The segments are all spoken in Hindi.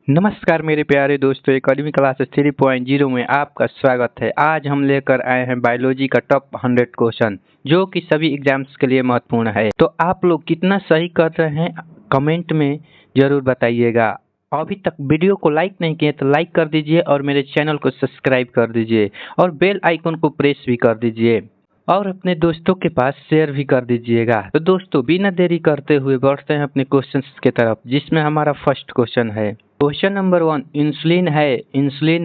नमस्कार मेरे प्यारे दोस्तों, एकेडमी क्लासेस 3.0 में आपका स्वागत है। आज हम लेकर आए हैं बायोलॉजी का टॉप 100 क्वेश्चन जो कि सभी एग्जाम्स के लिए महत्वपूर्ण है। तो आप लोग कितना सही कर रहे हैं कमेंट में ज़रूर बताइएगा। अभी तक वीडियो को लाइक नहीं किए तो लाइक कर दीजिए और मेरे चैनल को सब्सक्राइब कर दीजिए और बेल आइकन को प्रेस भी कर दीजिए और अपने दोस्तों के पास शेयर भी कर दीजिएगा। तो दोस्तों बिना देरी करते हुए बढ़ते हैं अपने क्वेश्चंस की तरफ, जिसमें हमारा फर्स्ट क्वेश्चन है। क्वेश्चन नंबर 1, इंसुलिन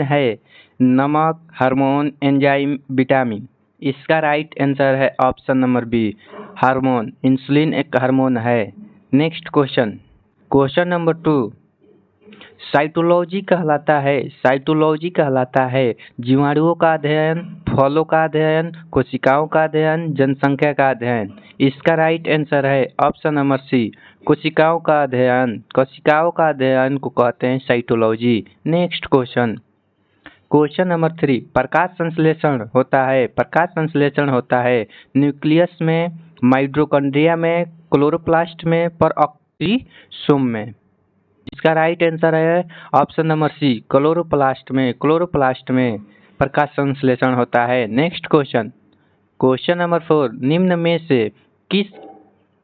है नमक, हार्मोन, एंजाइम, विटामिन। इसका राइट आंसर है option number B, hormone. Insulin एक हार्मोन है। नेक्स्ट क्वेश्चन नंबर 2, साइटोलॉजी कहलाता है जीवाणुओं का अध्ययन, फलों का अध्ययन, कोशिकाओं का अध्ययन, जनसंख्या का अध्ययन। इसका राइट आंसर है ऑप्शन नंबर सी, कोशिकाओं का अध्ययन। कोशिकाओं का अध्ययन को कहते हैं साइटोलॉजी। नेक्स्ट क्वेश्चन नंबर 3, प्रकाश संश्लेषण होता है न्यूक्लियस में, माइटोकॉन्ड्रिया में, क्लोरोप्लास्ट में, परऑक्सीसोम में। इसका राइट आंसर है ऑप्शन नंबर सी, क्लोरोप्लास्ट में प्रकाश संश्लेषण होता है। नेक्स्ट क्वेश्चन नंबर 4, निम्न में से किस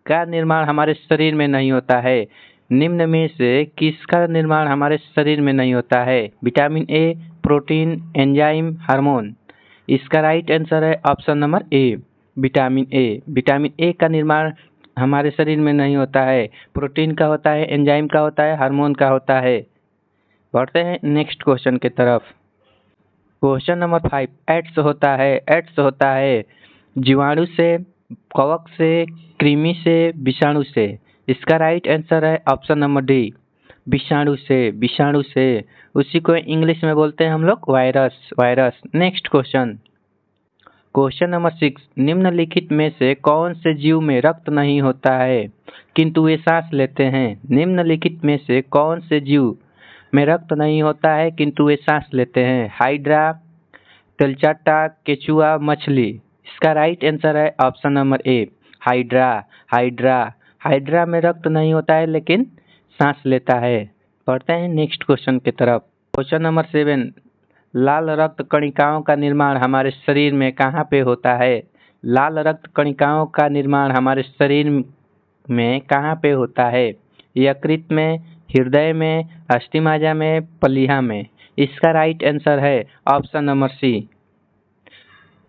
का निर्माण हमारे शरीर में नहीं होता है? निम्न में से किसका निर्माण हमारे शरीर में नहीं होता है? Vitamin A, protein, enzyme, hormone. इसका राइट आंसर है option number A, vitamin A का निर्माण हमारे शरीर में नहीं होता है। प्रोटीन का होता है, एंजाइम का होता है, हार्मोन का होता है। बढ़ते हैं नेक्स्ट क्वेश्चन की तरफ। क्वेश्चन नंबर 5, एड्स होता है जीवाणु से, कवक से, कृमि से, विषाणु से। इसका राइट आंसर है ऑप्शन नंबर डी, विषाणु से। उसी को इंग्लिश में बोलते हैं हम लोग वायरस। नेक्स्ट क्वेश्चन नंबर 6, निम्नलिखित में से कौन से जीव में रक्त नहीं होता है किंतु वे सांस लेते हैं? निम्नलिखित में से कौन से जीव में रक्त नहीं होता है किंतु वे सांस लेते हैं? हाइड्रा, तेलचाट्टा, केचुआ, मछली। इसका राइट आंसर है ऑप्शन नंबर ए, हाइड्रा में रक्त नहीं होता है लेकिन सांस लेता है। पढ़ते हैं नेक्स्ट क्वेश्चन की तरफ। क्वेश्चन नंबर 7, लाल रक्त कणिकाओं का निर्माण हमारे शरीर में कहाँ पे होता है? लाल रक्त कणिकाओं का निर्माण हमारे शरीर में कहाँ पे होता है? यकृत में, हृदय में, अस्थिमज्जा में, प्लीहा में। इसका राइट आंसर है ऑप्शन नंबर सी,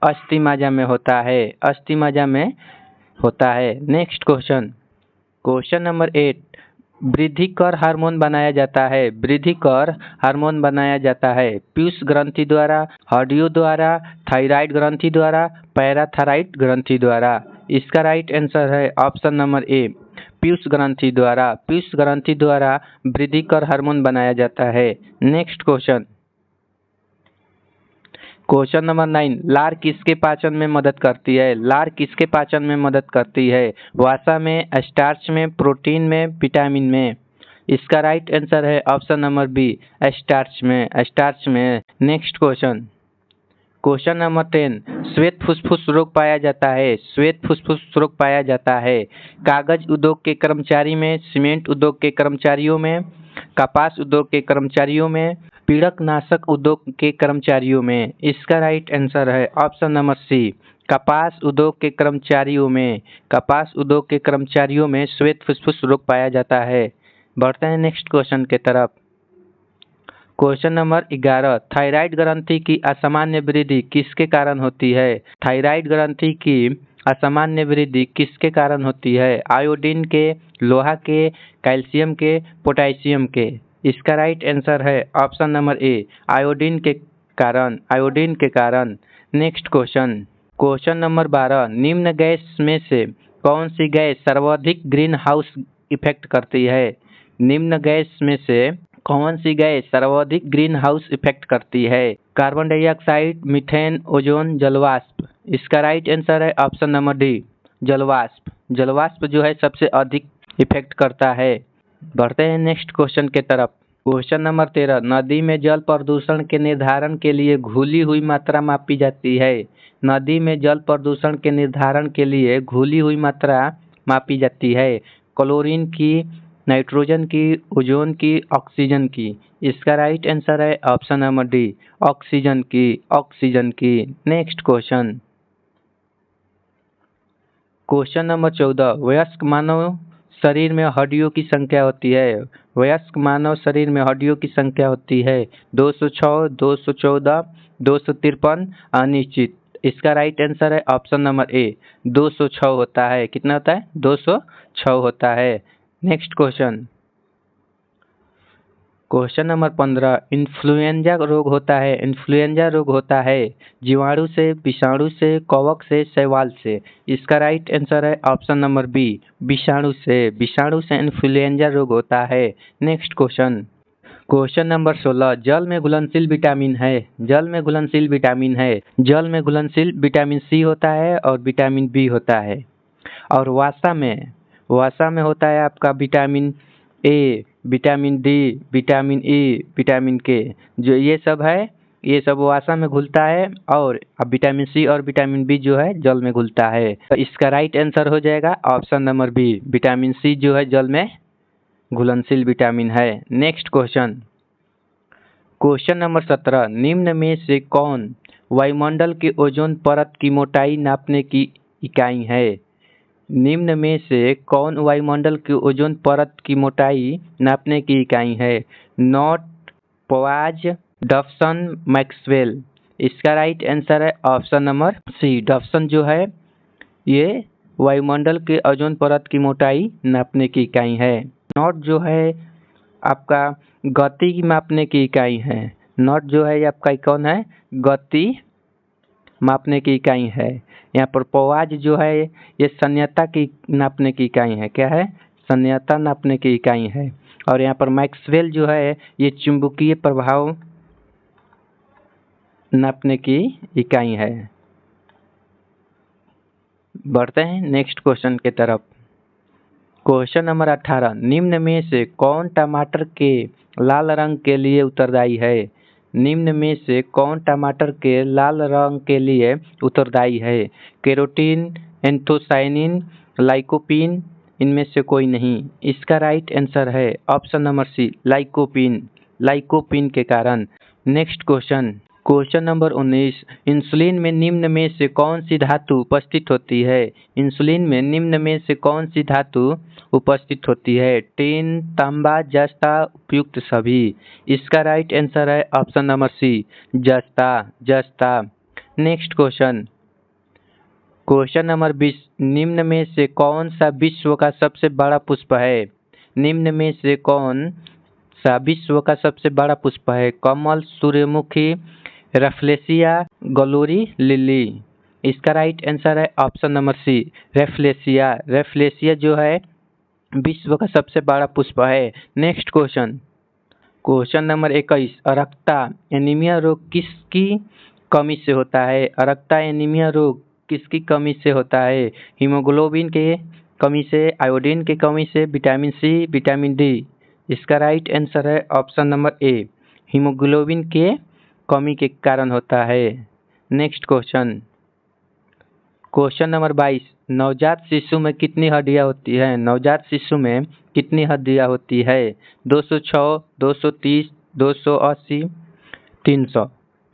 अस्थिमज्जा में होता है। नेक्स्ट क्वेश्चन नंबर 8, वृद्धिकर हार्मोन बनाया जाता है पीयूष ग्रंथि द्वारा, हड्डियों द्वारा, थायराइड ग्रंथि द्वारा, पैराथायराइड ग्रंथि द्वारा। इसका राइट आंसर है ऑप्शन नंबर ए, पीयूष ग्रंथि द्वारा वृद्धिकर हार्मोन बनाया जाता है। नेक्स्ट क्वेश्चन नंबर 9, लार किसके पाचन में मदद करती है? वसा में, स्टार्च में, प्रोटीन में, विटामिन में। इसका राइट आंसर है ऑप्शन नंबर बी, स्टार्च में। नेक्स्ट क्वेश्चन नंबर 10, श्वेत फुसफुस रोग पाया जाता है कागज उद्योग के कर्मचारी में, सीमेंट उद्योग के कर्मचारियों में, कपास उद्योग के कर्मचारियों में, पीड़कनाशक उद्योग के कर्मचारियों में। इसका राइट आंसर है ऑप्शन नंबर सी, कपास उद्योग के कर्मचारियों में श्वेत फुसफुस रोग पाया जाता है। बढ़ते हैं नेक्स्ट क्वेश्चन की तरफ। क्वेश्चन नंबर 11, थायराइड ग्रंथि की असामान्य वृद्धि किसके कारण होती है? थायराइड ग्रंथि की असामान्य वृद्धि किसके कारण होती है? आयोडीन के, लोहा के, कैल्शियम के, पोटेशियम के। इसका राइट आंसर है ऑप्शन नंबर ए, आयोडीन के कारण। नेक्स्ट क्वेश्चन नंबर 12, निम्न गैस में से कौन सी गैस सर्वाधिक ग्रीन हाउस इफेक्ट करती है? निम्न गैस में से कौन सी गैस सर्वाधिक ग्रीन हाउस इफेक्ट करती है? कार्बन डाइऑक्साइड, मीथेन, ओजोन, जलवाष्प। इसका राइट आंसर है ऑप्शन नंबर डी, जलवाष्प जो है सबसे अधिक इफेक्ट करता है। बढ़ते हैं नेक्स्ट क्वेश्चन की तरफ। क्वेश्चन नंबर 13, नदी में जल प्रदूषण के निर्धारण के लिए घुली हुई मात्रा मापी जाती है। नदी में जल प्रदूषण के निर्धारण के लिए घुली हुई मात्रा मापी जाती है क्लोरीन की, नाइट्रोजन की, ओजोन की, ऑक्सीजन की। इसका राइट आंसर है ऑप्शन नंबर डी, ऑक्सीजन की, ऑक्सीजन की। नेक्स्ट क्वेश्चन, क्वेश्चन नंबर 14, वयस्क मानव शरीर में हड्डियों की संख्या होती है। वयस्क मानव शरीर में हड्डियों की संख्या होती है 206, 214, 253, अनिश्चित। इसका राइट आंसर है ऑप्शन नंबर ए, 206 होता है। कितना होता है? 206 होता है। Next question, question number 15, influenza रोग होता है। इन्फ्लुएंजा रोग होता है जीवाणु से, विषाणु से, कवक से, शैवाल से। इसका राइट आंसर है ऑप्शन नंबर बी, विषाणु से। विषाणु से इन्फ्लुएंजा रोग होता है। नेक्स्ट क्वेश्चन, क्वेश्चन नंबर 16, जल में घुलनशील विटामिन है। जल में घुलनशील विटामिन है। जल में घुलनशील विटामिन सी होता है और विटामिन बी होता है। और वसा में होता है आपका vitamin A, vitamin D, vitamin E, vitamin के। जो ये सब है, ये सब वसा में घुलता है। और अब विटामिन सी और विटामिन बी जो है जल में घुलता है। तो इसका राइट आंसर हो जाएगा option number B, vitamin C जो है जल में घुलनशील विटामिन है। नेक्स्ट क्वेश्चन, क्वेश्चन नंबर 17, निम्न में से कौन वायुमंडल के ओजोन परत की मोटाई नापने की इकाई है। निम्न में से कौन वायुमंडल की ओजोन परत की मोटाई नापने की इकाई है। नॉट, पवाज, डॉप्सन, मैक्सवेल। इसका राइट आंसर है ऑप्शन नंबर सी, डॉप्सन जो है ये वायुमंडल के ओजोन परत की मोटाई नापने की इकाई है। नॉट जो है आपका गति की मापने की इकाई है। नॉट जो है आपका कौन है, गति मापने की इकाई है। यहाँ पर पवाज जो है ये संयता की नापने की इकाई है। क्या है? संयता नापने की इकाई है। और यहाँ पर मैक्सवेल जो है ये चुंबकीय प्रभाव नापने की इकाई है। बढ़ते हैं नेक्स्ट क्वेश्चन की तरफ। क्वेश्चन नंबर 18, निम्न में से कौन टमाटर के लाल रंग के लिए उत्तरदायी है। निम्न में से कौन टमाटर के लाल रंग के लिए उत्तरदायी है। केरोटीन, एंथोसाइनिन, लाइकोपीन, इनमें से कोई नहीं। इसका राइट आंसर है option number C, lycopene. Lycopene के कारण। Next question, question number 19, insulin में निम्न में से कौन सी धातु उपस्थित होती है। इंसुलिन में निम्न में से कौन सी धातु उपस्थित होती है। टिन, तांबा, जस्ता, उपयुक्त सभी। इसका राइट आंसर है ऑप्शन नंबर सी, जस्ता। जस्ता। नेक्स्ट क्वेश्चन, क्वेश्चन नंबर 20, निम्न में से कौन सा विश्व का सबसे बड़ा पुष्प है। निम्न में से कौन सा विश्व का सबसे बड़ा पुष्प है। कमल, सूर्यमुखी, रेफ्लेसिया, गलोरी, लिली। इसका राइट आंसर है option number C, Rafflesia. Rafflesia जो है विश्व का सबसे बड़ा पुष्प है। नेक्स्ट क्वेश्चन, क्वेश्चन नंबर 21, अरक्ता एनीमिया रोग किसकी कमी से होता है। अरक्ता एनीमिया रोग किसकी कमी से होता है। हीमोग्लोबिन के कमी से, आयोडीन की कमी से, विटामिन सी, विटामिन डी। इसका राइट आंसर है ऑप्शन नंबर ए, हीमोग्लोबिन के कमी के कारण होता है। नेक्स्ट क्वेश्चन, क्वेश्चन नंबर 22, नवजात शिशु में कितनी हड्डियां होती है। नवजात शिशु में कितनी हड्डियां होती है। 206, 230, 280, 300।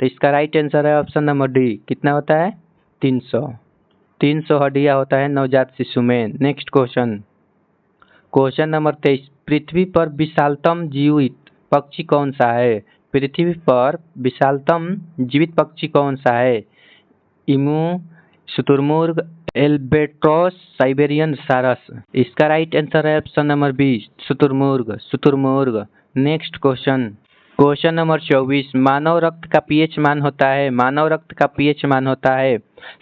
तो इसका राइट आंसर है ऑप्शन नंबर डी, कितना होता है, 300। 300 हड्डियां होता है नवजात शिशु में। नेक्स्ट क्वेश्चन, क्वेश्चन नंबर 23, पृथ्वी पर विशालतम जीवित पक्षी कौन सा है। पृथ्वी पर विशालतम जीवित पक्षी कौन सा है। इमू, शुतुरमुर्ग, एल्बेट्रॉस, साइबेरियन सारस। इसका राइट आंसर है ऑप्शन नंबर बी, शुतुरमुर्ग। शुतुरमुर्ग। नेक्स्ट क्वेश्चन, क्वेश्चन नंबर 24, मानव रक्त का पीएच मान होता है। मानव रक्त का पीएच मान होता है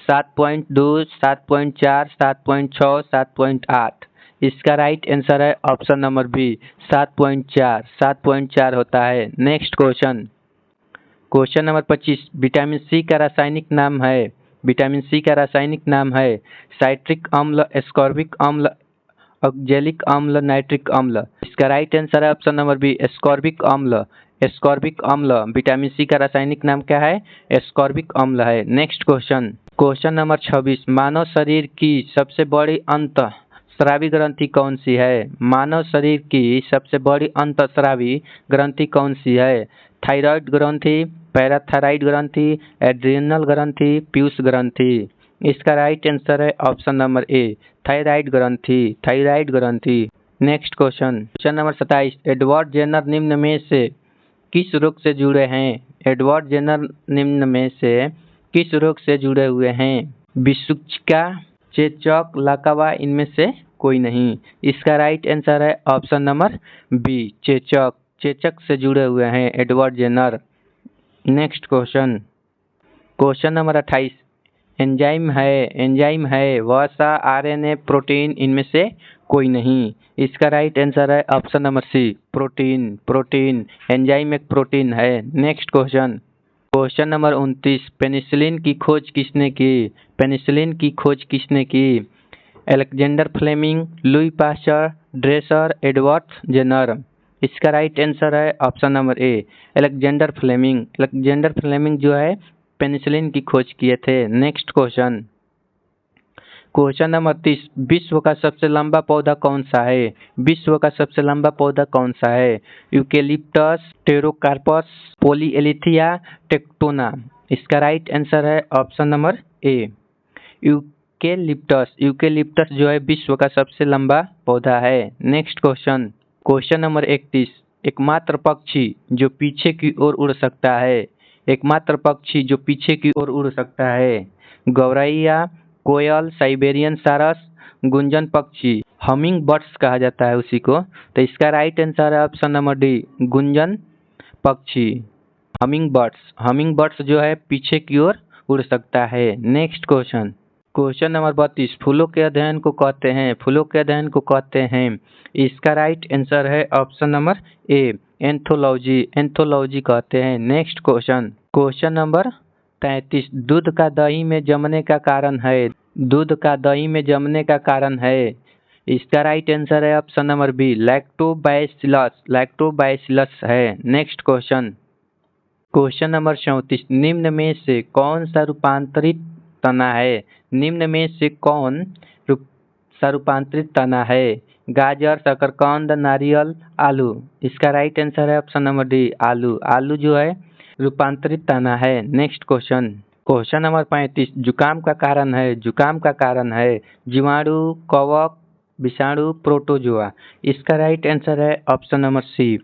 7.2, 7.4, 7.6, 7.8। इसका राइट आंसर है ऑप्शन नंबर बी, 7.4। 7.4 होता है। Next question, question number 25, vitamin C का रासायनिक नाम है। विटामिन सी का रासायनिक नाम है साइट्रिक अम्ल, एस्कॉर्बिक अम्ल, ऑक्जेलिक अम्ल, नाइट्रिक अम्ल। इसका राइट आंसर है ऑप्शन नंबर बी, एस्कॉर्बिक अम्ल। एस्कॉर्बिक अम्ल। विटामिन सी का रासायनिक नाम क्या है, एस्कॉर्बिक अम्ल है। नेक्स्ट क्वेश्चन, क्वेश्चन नंबर 26, मानव शरीर की सबसे बड़ी अंत स्रावी ग्रंथि कौन सी है? मानव शरीर की सबसे बड़ी अंतःस्रावी ग्रंथि कौन सी है? थायराइड ग्रंथि, पैराथायराइड ग्रंथि, एड्रिनल ग्रंथि, पीयूष ग्रंथि। इसका राइट आंसर है ऑप्शन नंबर ए, थायराइड ग्रंथि, थायराइड ग्रंथि। Next question number 27, Edward Jenner निम्न में से किस रोग से जुड़े हैं? एडवर्ड जेनर निम्न में से किस रोग से जुड़े हुए हैं? विसूचिका, चेचक, लाकावा, इनमें से कोई नहीं। इसका राइट आंसर है ऑप्शन नंबर बी, चेचक, चेचक से जुड़े हुए हैं Edward Jenner. Next question number 28, enzyme है वसा, आरएनए, प्रोटीन, इनमें से कोई नहीं। इसका राइट आंसर है option number C, protein, enzyme एक प्रोटीन है। नेक्स्ट क्वेश्चन नंबर 29, पेनिसिलिन की खोज किसने की? पेनिसिलिन की खोज किसने की? Alexander Fleming, Louis Pasteur, Dresser, Edward Jenner. इसका राइट आंसर है ऑप्शन नंबर ए, अलेक्जेंडर फ्लेमिंग जो है पेनिसिलिन की खोज किए थे। नेक्स्ट क्वेश्चन नंबर 30, विश्व का सबसे लंबा पौधा कौन सा है? विश्व का सबसे लंबा पौधा कौन सा है? Eucalyptus, Pterocarpus, Polyalthia, Tectona. इसका राइट आंसर है ऑप्शन नंबर ए, यूकेलिप्टस जो है विश्व का सबसे लंबा पौधा है। नेक्स्ट क्वेश्चन नंबर 31, एकमात्र पक्षी जो पीछे की ओर उड़ सकता है? एकमात्र पक्षी जो पीछे की ओर उड़ सकता है? गौरैया, कोयल, साइबेरियन सारस, गुंजन पक्षी, हमिंग बर्ड्स कहा जाता है उसी को। तो इसका राइट आंसर है ऑप्शन नंबर डी, गुंजन पक्षी, हमिंग बर्ड्स जो है पीछे की ओर उड़ सकता है। नेक्स्ट क्वेश्चन नंबर 32, फूलों के अध्ययन को कहते हैं। इसका राइट आंसर है ऑप्शन नंबर ए, एंथोलॉजी कहते हैं। नेक्स्ट क्वेश्चन नंबर 33, दूध का दही में जमने का कारण है। इसका राइट आंसर है ऑप्शन नंबर बी, लैक्टोबैसिलस है। नेक्स्ट क्वेश्चन नंबर 34, निम्न में से कौन सा रूपांतरित तना है? गाजर, शकरकंद, नारियल, आलू। इसका राइट आंसर है ऑप्शन नंबर डी, आलू जो है रूपांतरित तना है। नेक्स्ट क्वेश्चन नंबर 35, जुकाम का कारण है जीवाणु, कवक, विषाणु, प्रोटोजोआ। इसका राइट आंसर है ऑप्शन नंबर सी,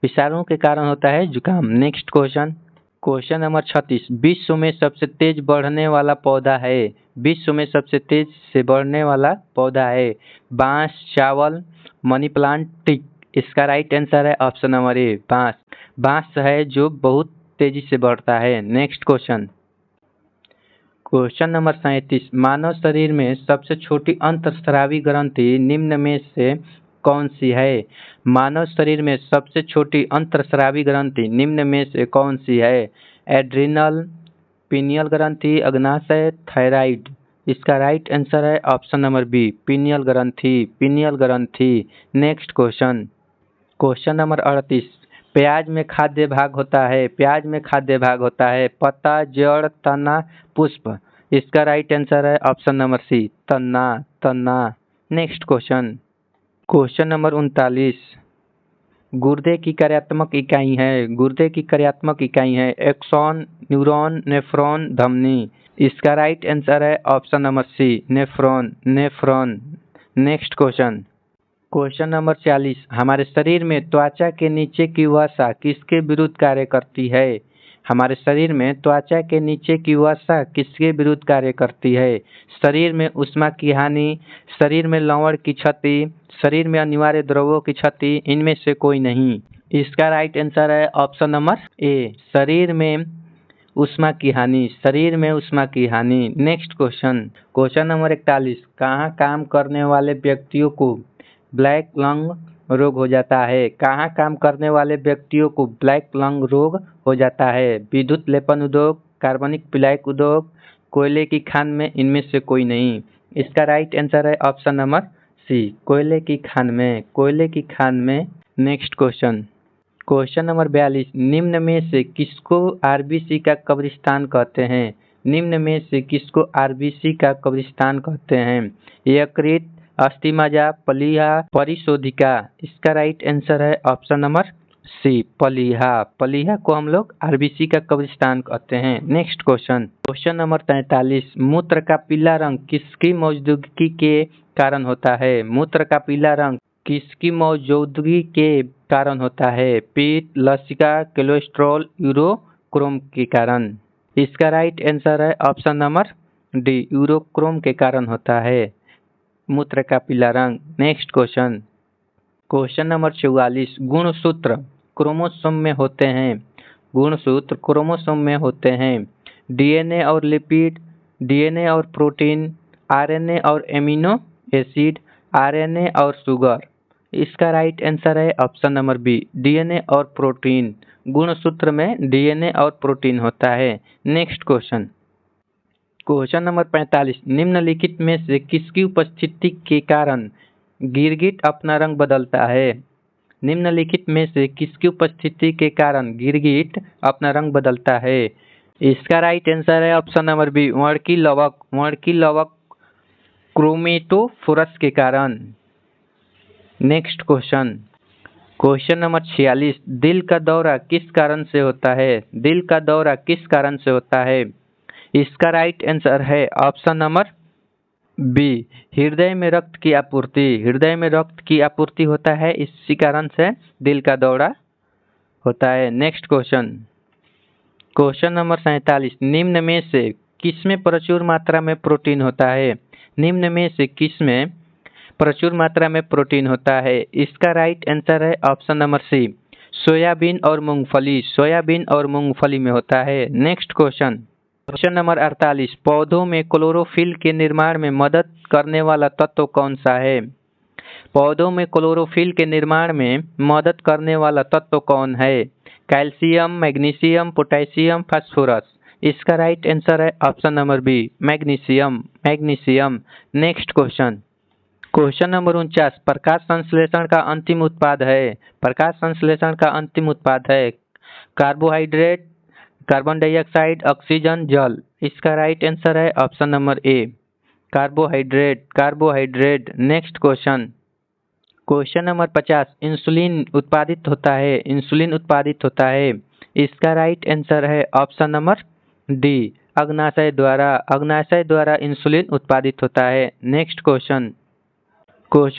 विषाणु के कारण होता है जुकाम। नेक्स्ट क्वेश्चन नंबर 36, विश्व में सबसे तेज बढ़ने वाला पौधा है? बांस, चावल, मनी प्लांट, टीक। इसका राइट आंसर है ऑप्शन नंबर ए, बांस है जो बहुत तेजी से बढ़ता है। नेक्स्ट क्वेश्चन नंबर 37, मानव शरीर में सबसे छोटी अंतःस्रावी ग्रंथि निम्न में से कौन सी है? मानव शरीर में सबसे छोटी अंतःस्रावी ग्रंथि निम्न में से कौन सी है? एड्रिनल, पीनियल ग्रंथि, अग्नाशय, थायराइड। इसका राइट आंसर है ऑप्शन नंबर बी, पीनियल ग्रंथि। नेक्स्ट क्वेश्चन नंबर 38, प्याज में खाद्य भाग होता है पत्ता, जड़, तना, पुष्प। इसका राइट आंसर है ऑप्शन नंबर सी, तना। नेक्स्ट क्वेश्चन नंबर 39, गुर्दे की कार्यात्मक इकाई है एक्सॉन, न्यूरॉन, नेफ्रॉन, धमनी। इसका राइट आंसर है option number C, nephron. Next question number 40, हमारे शरीर में त्वचा के नीचे की वसा किसके विरुद्ध कार्य करती है? शरीर में ऊष्मा की हानि, शरीर में लवण की क्षति, शरीर में अनिवार्य द्रव्यों की क्षति, इनमें से कोई नहीं। इसका राइट आंसर है ऑप्शन नंबर ए, शरीर में ऊष्मा की हानि। नेक्स्ट क्वेश्चन नंबर 41, कहाँ काम करने वाले व्यक्तियों को ब्लैक लंग रोग हो जाता है? विद्युत लेपन उद्योग, कार्बनिक पिलाइक उद्योग, कोयले की खान में, इनमें से कोई नहीं। इसका राइट आंसर है ऑप्शन नंबर सी, कोयले की खान में। नेक्स्ट क्वेश्चन नंबर 42, निम्न में से किसको आरबीसी का कब्रिस्तान कहते हैं? निम्न में से किसको आरबीसी का कब्रिस्तान कहते हैं? यकृत, अस्थिमज्जा, प्लीहा, परिशोधिका। इसका राइट आंसर है ऑप्शन नंबर सी, प्लीहा। प्लीहा को हम लोग आरबीसी का कब्रिस्तान कहते हैं। Next question number 43। मूत्र का पीला रंग किसकी मौजूदगी के कारण होता है? मूत्र का पीला रंग किसकी मौजूदगी के कारण होता है? पित्त, लसिका, कोलेस्ट्रॉल, यूरोक्रोम के कारण। इसका राइट आंसर है ऑप्शन नंबर डी, यूरोक्रोम के कारण होता है मूत्र का पीला रंग। Next question number 44। गुणसूत्र क्रोमोसोम में होते हैं। गुणसूत्र क्रोमोसोम में होते हैं। डीएनए और लिपिड, डीएनए और प्रोटीन, आरएनए और एमिनो एसिड, आरएनए और शुगर। इसका राइट आंसर है ऑप्शन नंबर बी, डीएनए और प्रोटीन। गुणसूत्र में डीएनए और प्रोटीन होता है। Next question number 45। निम्नलिखित में से किसकी उपस्थिति के कारण गिरगिट अपना रंग बदलता है? निम्नलिखित में से किसकी उपस्थिति के कारण गिरगिट अपना रंग बदलता है? इसका राइट आंसर है ऑप्शन नंबर बी, वर्णकी लवक क्रोमेटोफोरस के कारण। Next question number 46। दिल का दौरा किस कारण से होता है? दिल का दौरा किस कारण से होता है? इसका राइट आंसर है ऑप्शन नंबर बी, हृदय में रक्त की आपूर्ति। हृदय में रक्त की आपूर्ति होता है, इसी कारण से दिल का दौरा होता है। Next question number 47। निम्न में से किसमें प्रचुर मात्रा में प्रोटीन होता है? निम्न में से किसमें प्रचुर मात्रा में प्रोटीन होता है? इसका राइट आंसर है ऑप्शन नंबर सी, सोयाबीन और मूंगफली। सोयाबीन और मूंगफली में होता है। Next question number 48। पौधों में क्लोरोफिल के निर्माण में मदद करने वाला तत्व कौन सा है? पौधों में क्लोरोफिल के निर्माण में मदद करने वाला तत्व कौन है? Calcium, magnesium, potassium, phosphorus. इसका राइट आंसर है option number B, magnesium. Next question number 49। प्रकाश संश्लेषण का अंतिम उत्पाद है। प्रकाश संश्लेषण का अंतिम उत्पाद है कार्बोहाइड्रेट, कार्बन डाइऑक्साइड, ऑक्सीजन, जल। इसका राइट आंसर है ऑप्शन नंबर ए, carbohydrate. Next question number 50। Insulin उत्पादित होता है। इसका राइट आंसर है ऑप्शन नंबर डी, अग्नाशय द्वारा इंसुलिन उत्पादित होता है। Next question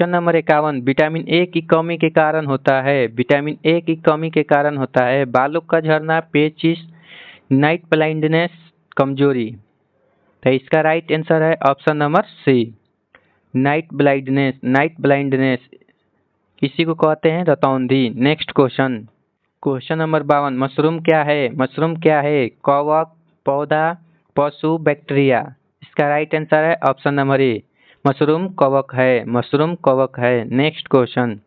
number 51। Vitamin A की कमी के कारण होता है। विटामिन ए की कमी के कारण होता है बालों का झड़ना, पेचिश, नाइट ब्लाइंडनेस, कमजोरी। तो इसका राइट आंसर है option number C, night blindness. इसी को कहते हैं रतौंधी। Next question number 52। मशरूम क्या है? कवक, पौधा, पशु, बैक्टीरिया। इसका राइट आंसर है ऑप्शन नंबर ए, मशरूम कवक है। Next question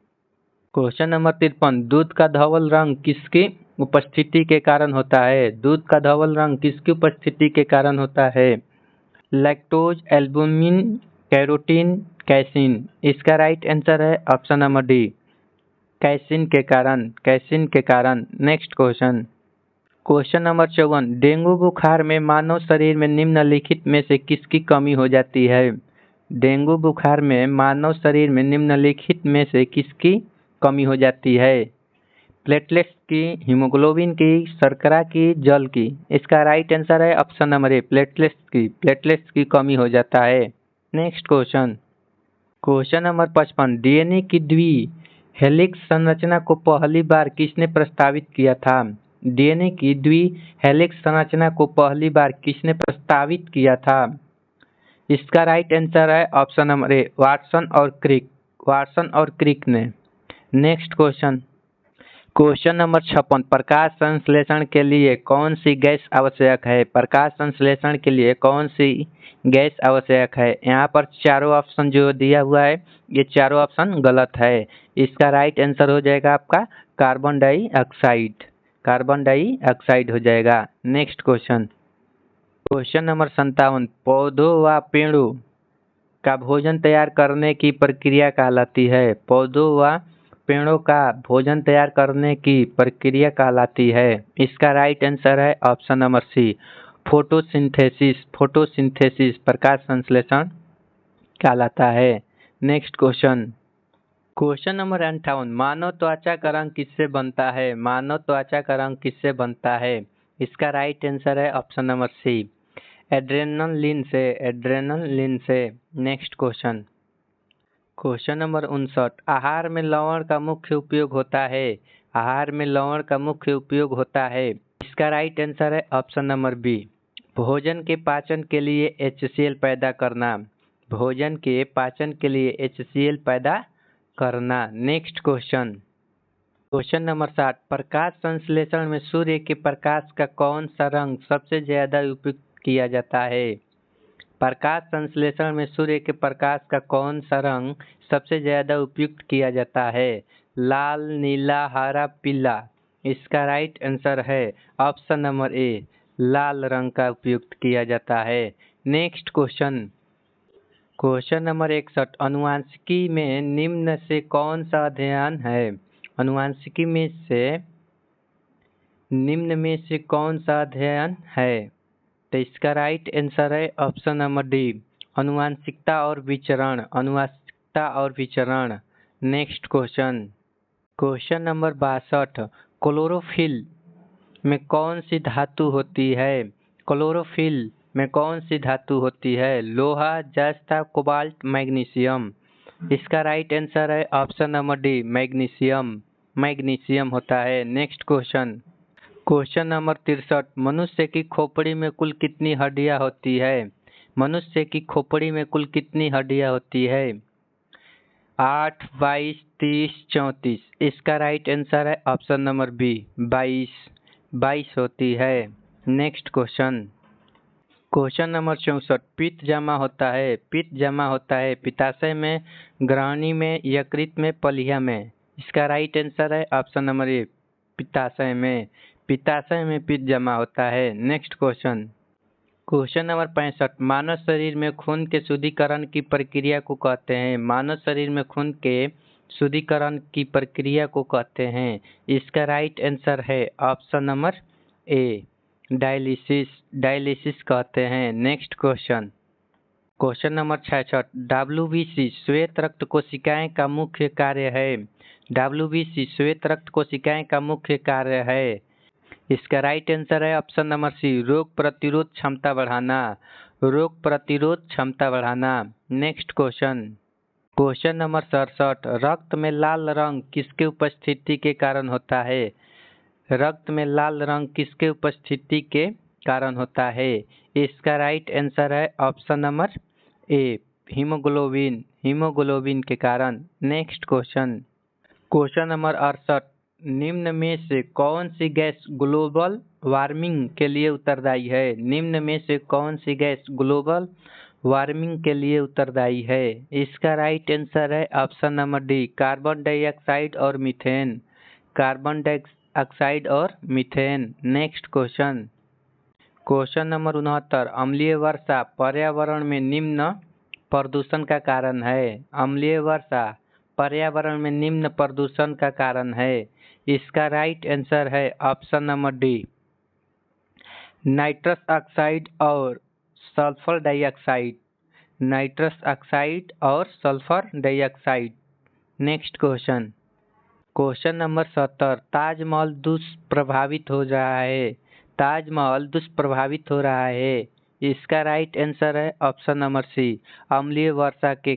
number 53। दूध का धवल रंग किसकी उपस्थिति के कारण होता है? दूध का धवल रंग किसकी उपस्थिति के कारण होता है? Lactose, albumin, carotene, casein. इसका राइट आंसर है ऑप्शन नंबर डी, कैसीन के कारण। Next question number 54। डेंगू बुखार में मानव शरीर में निम्नलिखित में से किसकी कमी हो जाती है? डेंगू बुखार में मानव शरीर में निम्नलिखित में से किसकी कमी हो जाती है? प्लेटलेट्स की, हीमोग्लोबिन की, शर्करा की, जल की। इसका राइट आंसर है ऑप्शन नंबर ए, प्लेटलेट्स की कमी हो जाता है। Next question number 55। डीएनए की द्वि हेलिक्स संरचना को पहली बार किसने प्रस्तावित किया था? डीएनए की द्वि हेलिक्स संरचना को पहली बार किसने प्रस्तावित किया था? इसका राइट आंसर है ऑप्शन नंबर ए, वाटसन और क्रिक ने। Next question number 56। प्रकाश संश्लेषण के लिए कौन सी गैस आवश्यक है? प्रकाश संश्लेषण के लिए कौन सी गैस आवश्यक है? यहाँ पर चारों ऑप्शन जो दिया हुआ है, ये चारों ऑप्शन गलत है। इसका राइट आंसर हो जाएगा आपका कार्बन डाइऑक्साइड हो जाएगा। Next question number 57। पौधों व पेड़ों का भोजन तैयार करने की प्रक्रिया कहलाती है। पौधों व पेड़ों का भोजन तैयार करने की प्रक्रिया कहलाती है। इसका राइट आंसर है ऑप्शन नंबर सी, फोटोसिंथेसिस प्रकाश संश्लेषण कहलाता है। नेक्स्ट क्वेश्चन नंबर 58, मानव त्वचा का रंग किससे बनता है? मानव त्वचा का रंग किससे बनता है? इसका राइट आंसर है ऑप्शन नंबर सी, एड्रेनलिन से। नेक्स्ट क्वेश्चन नंबर 59, आहार में लवण का मुख्य उपयोग होता है? आहार में लवण का मुख्य उपयोग होता है। इसका राइट आंसर है ऑप्शन नंबर बी, भोजन के पाचन के लिए HCl पैदा करना। भोजन के पाचन के लिए HCl पैदा करना। नेक्स्ट क्वेश्चन नंबर 60, प्रकाश संश्लेषण में सूर्य के प्रकाश का कौन सा रंग सबसे ज्यादा उपयोग किया जाता है? प्रकाश संश्लेषण में सूर्य के प्रकाश का कौन सा रंग सबसे ज्यादा उपयुक्त किया जाता है? लाल, नीला, हरा, पीला। इसका राइट आंसर है ऑप्शन नंबर ए, लाल रंग का उपयुक्त किया जाता है। नेक्स्ट क्वेश्चन नंबर 61, अनुवांशिकी में निम्न से कौन सा अध्ययन है? अनुवांशिकी में से निम्न में से कौन सा अध्ययन है? तो इसका राइट आंसर है ऑप्शन नंबर डी, अनुवांशिकता और विचरण। नेक्स्ट क्वेश्चन नंबर 62, क्लोरोफिल में कौन सी धातु होती है? क्लोरोफिल में कौन सी धातु होती है? लोहा, जस्ता, कोबाल्ट, मैग्नीशियम। इसका राइट आंसर है ऑप्शन नंबर डी, मैग्नीशियम होता है। नेक्स्ट क्वेश्चन नंबर 63, मनुष्य की खोपड़ी में कुल कितनी हड्डियां होती है? मनुष्य की खोपड़ी में कुल कितनी हड्डियां होती है? 8, 22, 30, 34। इसका राइट आंसर है ऑप्शन नंबर बी, 22 होती है। नेक्स्ट क्वेश्चन नंबर 64, पित्त जमा होता है पित्ताशय में, ग्रहणी में, यकृत में, पलिया में। इसका राइट आंसर है ऑप्शन नंबर ए, पित्ताशय में पित्त जमा होता है। नेक्स्ट क्वेश्चन नंबर 65, मानव शरीर में खून के शुद्धिकरण की प्रक्रिया को कहते हैं? मानव शरीर में खून के शुद्धिकरण की प्रक्रिया को कहते हैं? इसका राइट आंसर है ऑप्शन नंबर ए, डायलिसिस कहते हैं। नेक्स्ट क्वेश्चन नंबर 66, WBC श्वेत रक्त कोशिकाएं का मुख्य कार्य है? WBC श्वेत रक्त कोशिकाएं का मुख्य कार्य है। इसका राइट आंसर है ऑप्शन नंबर सी, रोग प्रतिरोध क्षमता बढ़ाना। नेक्स्ट क्वेश्चन नंबर 67, रक्त में लाल रंग किसके उपस्थिति के कारण होता है? रक्त में लाल रंग किसके उपस्थिति के कारण होता है? इसका राइट आंसर है ऑप्शन नंबर ए, हीमोग्लोबिन के कारण। नेक्स्ट क्वेश्चन नंबर 68, निम्न में से कौन सी गैस ग्लोबल वार्मिंग के लिए उत्तरदायी है? निम्न में से कौन सी गैस ग्लोबल वार्मिंग के लिए उत्तरदायी है? इसका राइट आंसर है option number D, carbon dioxide और मीथेन। नेक्स्ट क्वेश्चन नंबर 69, अम्लीय वर्षा पर्यावरण में निम्न प्रदूषण का कारण है? अम्लीय वर्षा पर्यावरण में निम्न प्रदूषण का कारण है। इसका राइट आंसर है option number D, nitrous oxide और sulphur dioxide. Next question number 70, Taj Mahal दुष्प्रभावित हो रहा है। इसका राइट आंसर है ऑप्शन नंबर सी, अम्लीय वर्षा के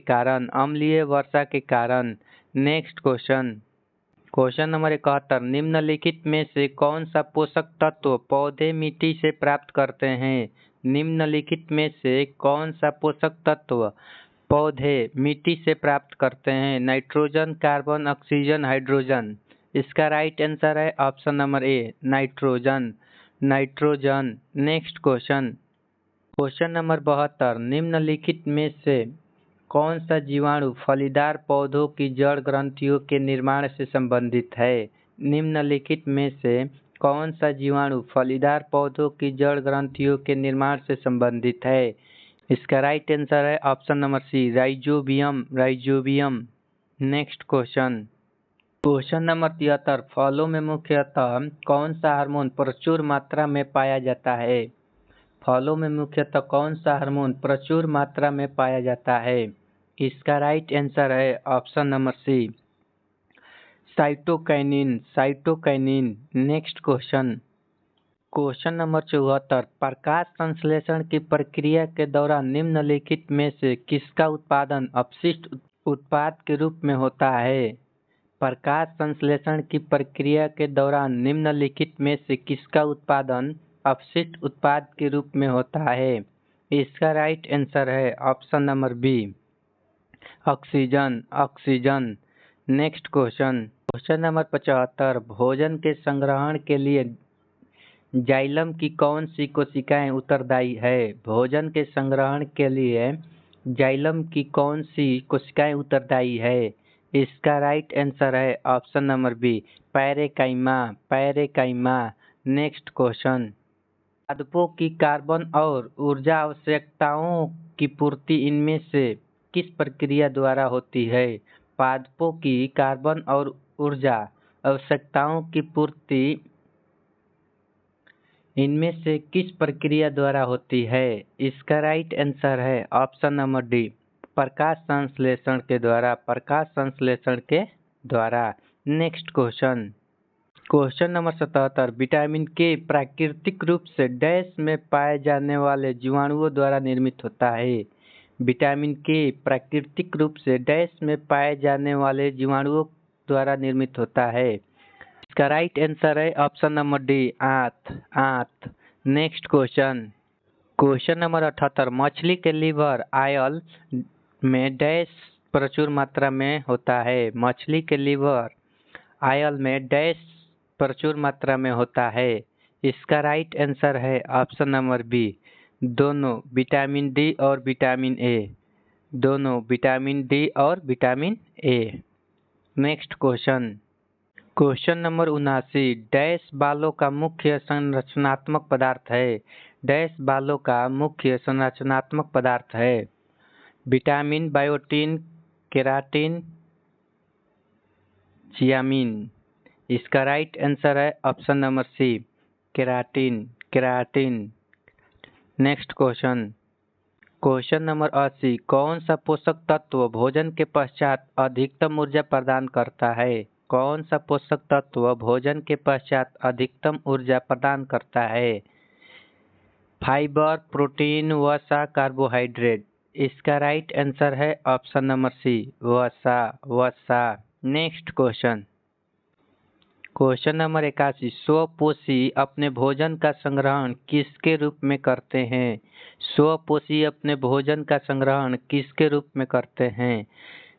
कारण। नेक्स्ट क्वेश्चन नंबर 71, निम्नलिखित में से कौन सा पोषक तत्व पौधे मिट्टी से प्राप्त करते हैं? निम्नलिखित में से कौन सा पोषक तत्व पौधे मिट्टी से प्राप्त करते हैं? Nitrogen, carbon, oxygen, hydrogen. इसका राइट आंसर है ऑप्शन नंबर ए, नाइट्रोजन। नेक्स्ट क्वेश्चन नंबर 72, निम्नलिखित में से कौन सा जीवाणु फलीदार पौधों की जड़ ग्रंथियों के निर्माण से संबंधित है? निम्नलिखित में से कौन सा जीवाणु फलीदार पौधों की जड़ ग्रंथियों के निर्माण से संबंधित है? इसका राइट आंसर है option number C, rhizobium. Next question number 73, फलों में मुख्यतः कौन सा हार्मोन प्रचुर मात्रा में पाया जाता है? फलों में मुख्यतः कौन सा हार्मोन प्रचुर मात्रा में पाया जाता है? इसका राइट आंसर है option number C, cytokinin. Cytokinin. Next question, question number 74, प्रकाश संश्लेषण की प्रक्रिया के दौरान निम्नलिखित में से किसका उत्पादन अपशिष्ट उत्पाद के रूप में होता है? प्रकाश संश्लेषण की प्रक्रिया के दौरान निम्नलिखित में से किसका उत्पादन अपशिष्ट उत्पाद के रूप में होता है? इसका राइट आंसर है option number B, oxygen. Oxygen. Next question, question number 75, भोजन के संग्रहण के लिए जाइलम की कौन सी कोशिकाएं उत्तरदायी है? भोजन के संग्रहण के लिए जाइलम की कौन सी कोशिकाएं उत्तरदायी है? इसका राइट आंसर है option number B, parenchyma. Parenchyma. Next question, पादपों की कार्बन और ऊर्जा आवश्यकताओं की पूर्ति इनमें से किस प्रक्रिया द्वारा होती है? पादपों की कार्बन और ऊर्जा आवश्यकताओं की पूर्ति इनमें से किस प्रक्रिया द्वारा होती है? इसका राइट आंसर है ऑप्शन नंबर डी, प्रकाश संश्लेषण के द्वारा। प्रकाश संश्लेषण के द्वारा। Next question, question number 77, vitamin के प्राकृतिक रूप से डैश में पाए जाने वाले जीवाणुओं द्वारा निर्मित होता है? विटामिन के प्राकृतिक रूप से डैश में पाए जाने वाले जीवाणुओं द्वारा निर्मित होता है? इसका राइट आंसर है ऑप्शन नंबर डी, आंत। आंत। नेक्स्ट क्वेश्चन, क्वेश्चन नंबर 78, मछली के लीवर आयल में डैश प्रचुर मात्रा में होता है? मछली के लीवर आयल में डैश प्रचुर मात्रा में होता है? इसका राइट आंसर है ऑप्शन नंबर बी, दोनों, विटामिन डी और विटामिन ए। दोनों, विटामिन डी और vitamin A. Next question, question number 79, dash बालों का मुख्य संरचनात्मक पदार्थ है? डैश बालों का मुख्य संरचनात्मक पदार्थ है? Vitamin, biotin, keratin, thiamine. इसका राइट आंसर है option number C, keratin. Keratin. Next question, question number 80, कौन सा पोषक तत्व भोजन के पश्चात अधिकतम ऊर्जा प्रदान करता है? कौन सा पोषक तत्व भोजन के पश्चात अधिकतम ऊर्जा प्रदान करता है? फाइबर, प्रोटीन, वसा, कार्बोहाइड्रेट। इसका राइट आंसर है ऑप्शन नंबर सी, वसा। वसा। नेक्स्ट क्वेश्चन, क्वेश्चन नंबर 81, स्वपोषी अपने भोजन का संग्रहण किसके रूप में करते हैं? स्वपोषी अपने भोजन का संग्रहण किसके रूप में करते हैं?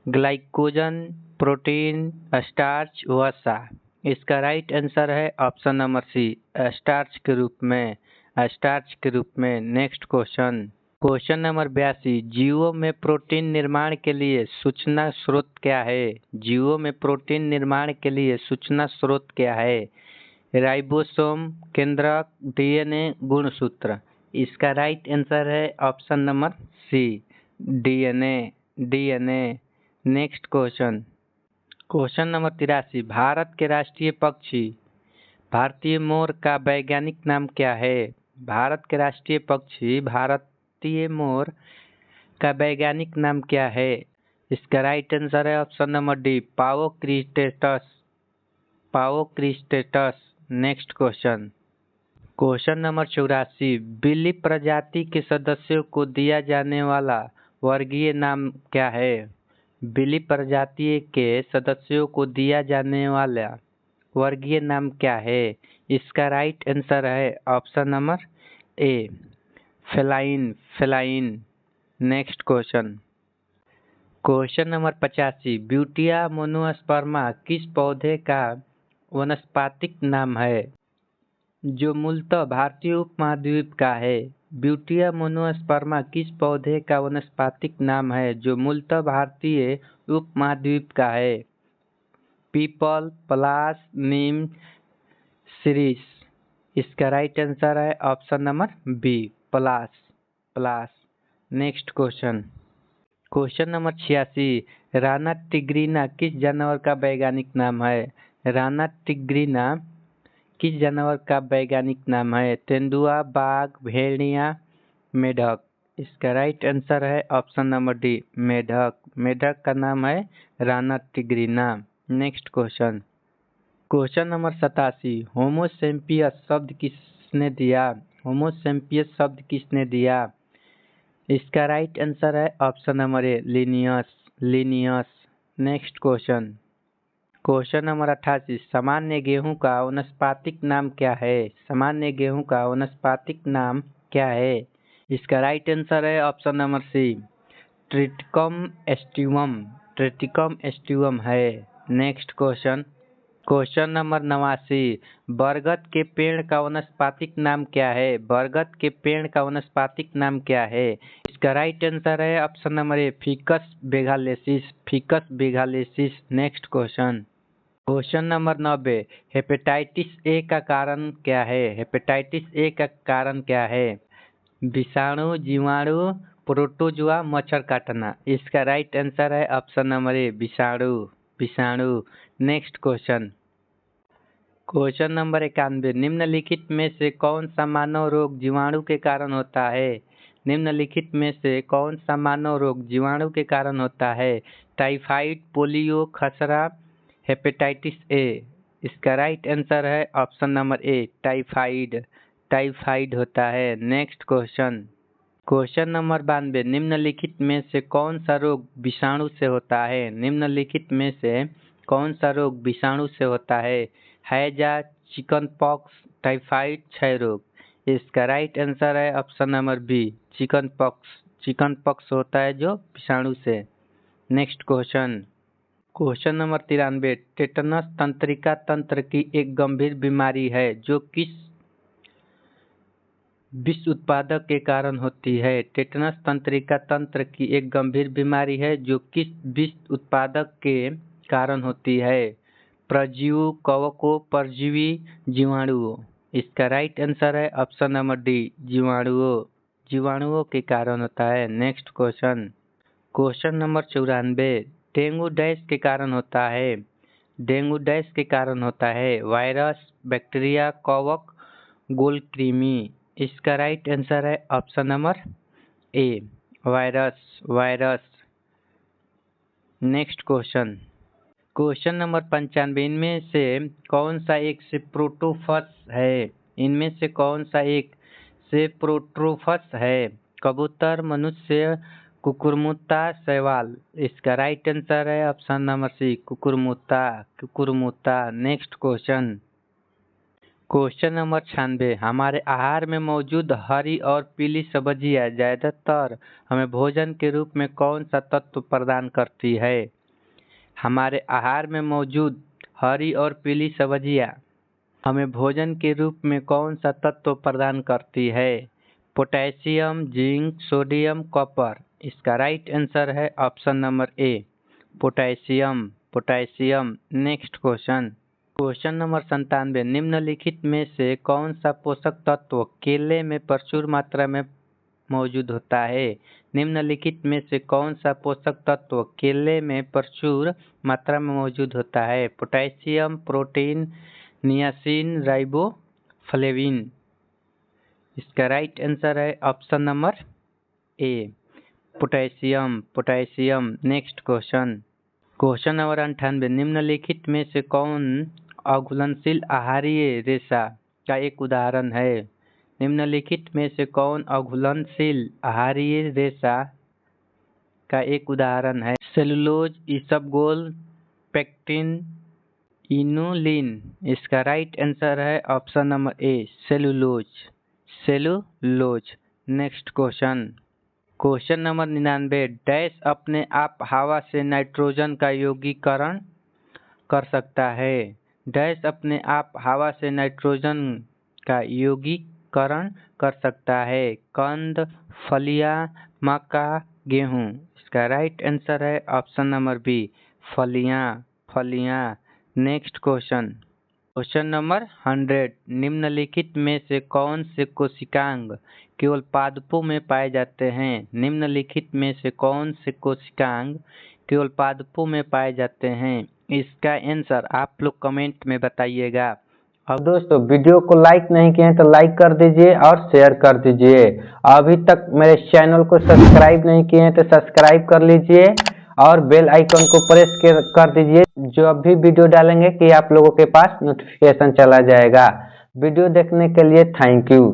ग्लाइकोजन, प्रोटीन, स्टार्च, वसा। इसका राइट आंसर है ऑप्शन नंबर सी, स्टार्च के रूप में। स्टार्च के रूप में। नेक्स्ट क्वेश्चन, क्वेश्चन नंबर 82, जीवों में प्रोटीन निर्माण के लिए सूचना स्रोत क्या है? जीवों में प्रोटीन निर्माण के लिए सूचना स्रोत क्या है? राइबोसोम, केंद्रक, डीएनए, गुणसूत्र। इसका राइट आंसर है option number C, DNA. DNA. Next question, question number 83, Bharat के राष्ट्रीय पक्षी भारतीय मोर का वैज्ञानिक नाम क्या है? भारत के राष्ट्रीय पक्षी भारतीय मोर का वैज्ञानिक नाम क्या है? इसका राइट आंसर है option number D, Pavo cristatus. Pavo cristatus. Next question, question number 84, बिल्ली प्रजाति के सदस्यों को दिया जाने वाला वर्गीय नाम क्या है? बिल्ली प्रजाति के सदस्यों को दिया जाने वाला वर्गीय नाम क्या है? इसका राइट आंसर है ऑप्शन नंबर ए, feline. Feline. Next question, question number 85, Butea monosperma किस पौधे का वानस्पतिक नाम है जो मूलतः भारतीय उपमहाद्वीप का है? ब्यूटिया मोनोस्पर्मा किस पौधे का वानस्पतिक नाम है जो मूलतः भारतीय उपमहाद्वीप का है? पीपल, पलाश, नीम, शिरीष। इसका राइट आंसर है ऑप्शन नंबर बी, पलाश। पलाश। Next question, question number 86, Rana tigrina किस जानवर का वैज्ञानिक नाम है? राना टिग्रीना किस जानवर का वैज्ञानिक नाम है? तेंदुआ, बाघ, भेड़िया, मेढक। इसका राइट आंसर है ऑप्शन नंबर डी, मेढक। मेढक का नाम है Rana टिग्रिना। Next question, question number 87, होमोसेपियस शब्द किसने दिया? होमोसेपियस शब्द किसने दिया? इसका राइट आंसर है ऑप्शन नंबर ए, Linnaeus. Linnaeus. Next question, question number 88, सामान्य गेहूं का वानस्पतिक नाम क्या है? सामान्य गेहूं का वानस्पतिक नाम क्या है? इसका राइट आंसर है option number C, triticum aestivum. Triticum aestivum है। नेक्स्ट क्वेश्चन, क्वेश्चन नंबर 89, बरगद के पेड़ का वानस्पतिक नाम क्या है? बरगद के पेड़ का वानस्पतिक नाम क्या है? इसका राइट आंसर है option number A, Ficus benghalensis. Ficus benghalensis. Next question, question number 90, hepatitis A का कारण क्या है? हेपेटाइटिस ए का कारण क्या है? विषाणु, जीवाणु, प्रोटोजुआ, मच्छर काटना। इसका राइट आंसर है ऑप्शन नंबर ए, विषाणु। विषाणु। नेक्स्ट क्वेश्चन, क्वेश्चन नंबर 91, निम्नलिखित में से कौन सा मानव रोग जीवाणु के कारण होता है? निम्नलिखित में से कौन सा मानव रोग जीवाणु के कारण होता है? टाइफाइड, पोलियो, खसरा, हेपेटाइटिस ए। इसका राइट आंसर है ऑप्शन नंबर ए, टाइफाइड। टाइफाइड होता है। नेक्स्ट क्वेश्चन, क्वेश्चन नंबर 92, निम्नलिखित में से कौन सा रोग विषाणु से होता है? निम्नलिखित में से कौन सा रोग विषाणु से होता है? हैजा, चिकन पॉक्स, टाइफाइड, क्षय रोग। इसका राइट आंसर है option number B, chicken pox. Chicken pox होता है जो विषाणु से। Next question, question number 93, tetanus तंत्रिका तंत्र की एक गंभीर बीमारी है जो किस विष उत्पादक के कारण होती है? टेटनस तंत्रिका तंत्र की एक गंभीर बीमारी है जो किस विष उत्पादक के कारण होती है? प्रजीव, कवकों, परजीवी, जीवाणुओं। इसका राइट आंसर है ऑप्शन नंबर डी, जीवाणुओं। जीवाणुओं के कारण होता है। Next question, question number 94, dengue dash के कारण होता है? डेंगू डैश के कारण होता है? वायरस, बैक्टीरिया, कवक, गोलकृमि। इसका राइट आंसर है ऑप्शन नंबर ए, virus. Virus. Next question, question number 95, इनमें से कौन सा एक से प्रोटोफस है? इनमें से कौन सा एक से प्रोटोफस है? कबूतर, मनुष्य, कुकुरमुत्ता, शैवाल। इसका राइट आंसर है ऑप्शन नंबर सी, कुकुरमुत्ता। कुकुरमुत्ता। नेक्स्ट क्वेश्चन, क्वेश्चन नंबर 96, हमारे आहार में मौजूद हरी और पीली सब्जियां ज्यादातर हमें भोजन के रूप में कौन सा तत्व प्रदान करती है? हमारे आहार में मौजूद हरी और पीली सब्जियां हमें भोजन के रूप में कौन सा तत्व प्रदान करती है? Potassium, zinc, sodium, copper. इसका राइट आंसर है ऑप्शन नंबर ए, potassium. Potassium. Next question, question number 97, निम्नलिखित में से कौन सा पोषक तत्व केले में प्रचुर मात्रा में मौजूद होता है? निम्नलिखित में से कौन सा पोषक तत्व केले में प्रचुर मात्रा में मौजूद होता है? Potassium, protein, niacin, riboflavin. इसका राइट आंसर है ऑप्शन नंबर ए, potassium. Potassium. Next question, question number 98, निम्नलिखित में से कौन अघुलनशील आहारीय रेशा का एक उदाहरण है? निम्नलिखित में से कौन अघुलनशील आहारीय रेशा का एक उदाहरण है? सेलुलोज, इसबगोल, पेक्टिन, इनुलिन। इसका राइट आंसर है ऑप्शन नंबर ए, cellulose. Cellulose. Next question, question number 99, dash अपने आप हवा से नाइट्रोजन का यौगीकरण कर सकता है? डैश अपने आप हवा से नाइट्रोजन का यौगीकरण कर सकता है? कंद, फलियां, मक्का, गेहूं। इसका राइट आंसर है ऑप्शन नंबर बी, फलियां। फलियां। नेक्स्ट क्वेश्चन, क्वेश्चन नंबर 100, निम्नलिखित में से कौन से कोशिकांग केवल पादपों में पाए जाते हैं? निम्नलिखित में से कौन से कोशिकांग केवल पादपों में पाए जाते हैं? इसका आंसर आप लोग कमेंट में बताइएगा अब दोस्तों वीडियो को लाइक नहीं किए हैं तो लाइक कर दीजिए और शेयर कर दीजिए। अभी तक मेरे चैनल को सब्सक्राइब नहीं किए हैं तो सब्सक्राइब कर लीजिए और बेल आइकन को प्रेस कर दीजिए, जो अब भी वीडियो डालेंगे कि आप लोगों के पास नोटिफिकेशन चला जाएगा। वीडियो देखने के लिए थैंक यू।